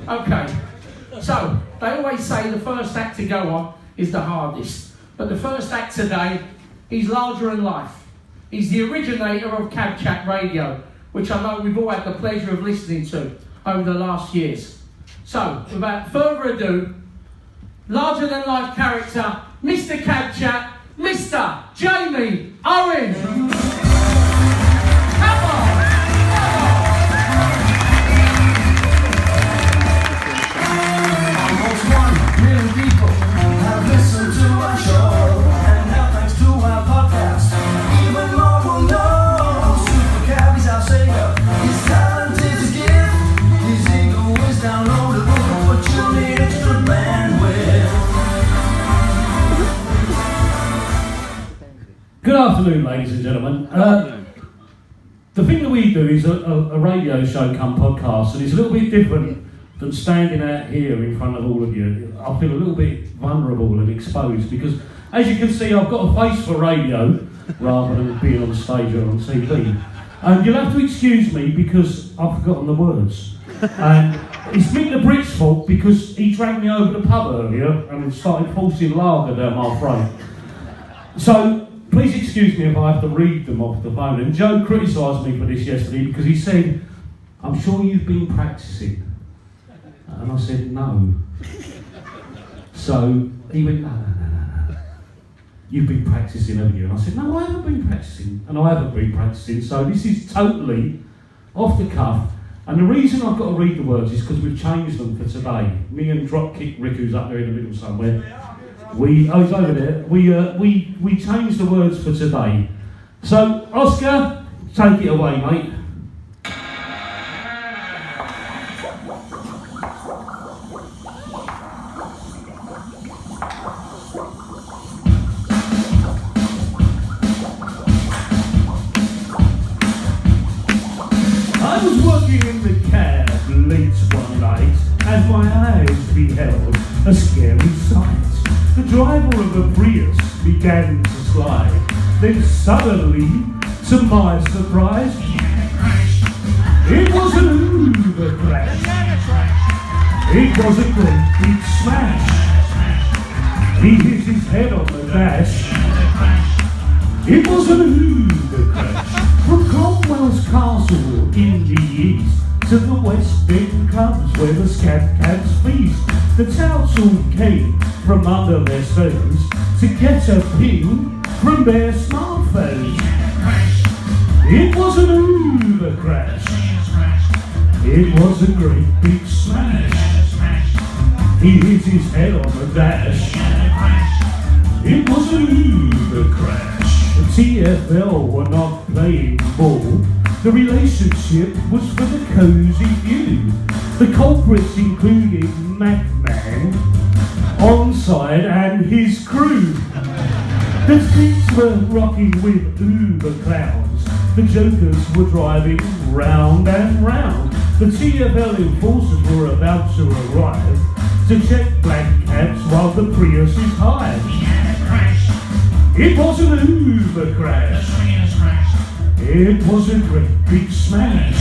Okay, so they always say the first act to go on is the hardest, but the first act today, he's larger than life. He's the originator of Cab Chat Radio, which I know we've all had the pleasure of listening to over the last years. So, without further ado, larger than life character, Mr. Cab Chat, Mr. Jamie Owen. Come on! Almost 1 million people have listened to our show, and now thanks to our podcast, even more will know. SuperCabby's our savior, his talent is his gift, his ego is downloadable, but you'll need extra bandwidth. Good afternoon, ladies and gentlemen. The thing that we do is a radio show come podcast, and it's a little bit different than standing out here in front of all of you. I feel a little bit vulnerable and exposed because, as you can see, I've got a face for radio rather than being on stage or on TV. And you'll have to excuse me because I've forgotten the words. And it's Mick the Brit's fault because he dragged me over the pub earlier and started forcing lager down my throat. So, please excuse me if I have to read them off the phone. And Joe criticised me for this yesterday because he said, "I'm sure you've been practising." And I said, "No." So he went, no. "You've been practising, haven't you?" And I said, "No, I haven't been practising." And I haven't been practising. So this is totally off the cuff. And the reason I've got to read the words is because we've changed them for today. Me and Dropkick Rick, who's up there in the middle somewhere. He's over there. We changed the words for today. So, Oscar, take it away, mate. I was working in the cab late one night as my eyes beheld a scary sight. The driver of a Prius began to slide. Then suddenly, to my surprise, it was an Uber crash. It was a great big smash. He hit his head on the dash. It was an Uber crash. From Cromwell's castle in the east to the West End clubs where the scat cats feast, the touts all came from under their stones to get a ping from their smartphones. It was an Uber crash. It was a great big smash. He hit his head on the dash. It was an Uber crash. The TFL were not playing ball. The relationship was for the cosy few. The culprits included MacMan, Onside and his crew. The streets were rocking with Uber clowns. The jokers were driving round and round. The TFL enforcers were about to arrive to check black cabs while the Prius is high. It was an Uber crash. It was a great big smash.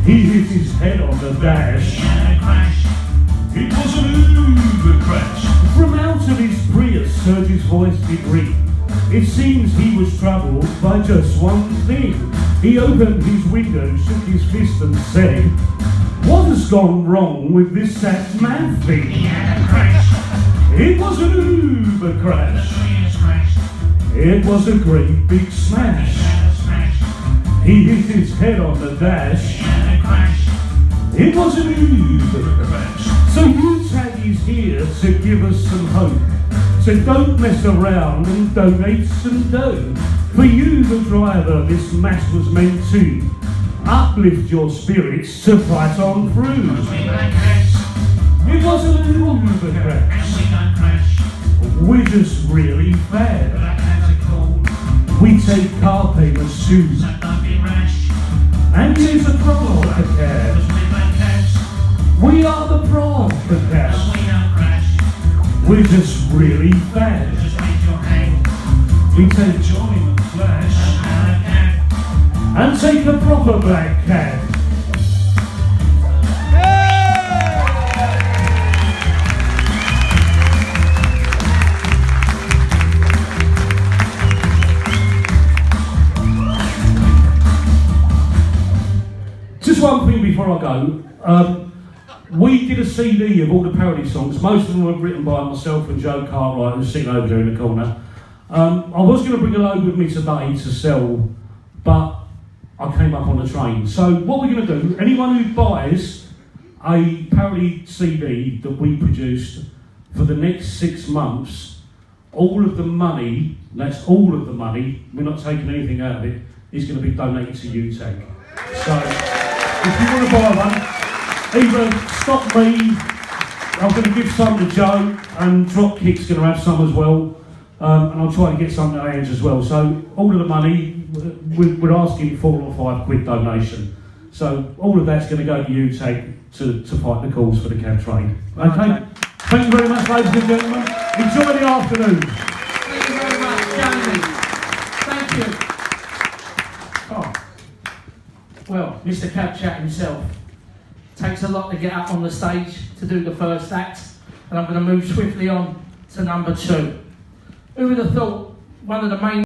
He hit his head on the dash. It was an Uber crash. From out of his Prius, Serge's voice did ring. It seems he was troubled by just one thing. He opened his window, shook his fist and said, "What has gone wrong with this sat man thing?" It was an Uber crash. It was a great big smash. He hit his head on the dash. It was an Uber crash. So UTAG is here to give us some hope. So don't mess around and donate some dough. For you, the driver, this match was meant to uplift your spirits to fight on through. It wasn't an Uber crash. We're just really bad. We take car payments too. And use a proper cab. We are the proper cab. We're just really bad. We take joy and flash and take a proper black cab. before I go. We did a CD of all the parody songs. Most of them were written by myself and Joe Cartwright, who's sitting over there in the corner. I was going to bring a load with me today to sell, but I came up on the train. So what we're going to do, anyone who buys a parody CD that we produced for the next 6 months, all of the money, that's all of the money, we're not taking anything out of it, is going to be donated to UTAG. So if you want to buy one, either stop me, I'm going to give some to Joe, and Dropkick's going to have some as well, and I'll try to get some to hands as well. So all of the money, we're asking £4 or £5 donation. So all of that's going to go to UTAG to fight the cause for the cab trade. Okay? Thank you very much, ladies and gentlemen. Enjoy the afternoon. Thank you very much, Jamie. Thank you. Oh. Well, Mr. Cab Chat himself. Takes a lot to get up on the stage to do the first act, and I'm going to move swiftly on to number 2. Who would have thought one of the main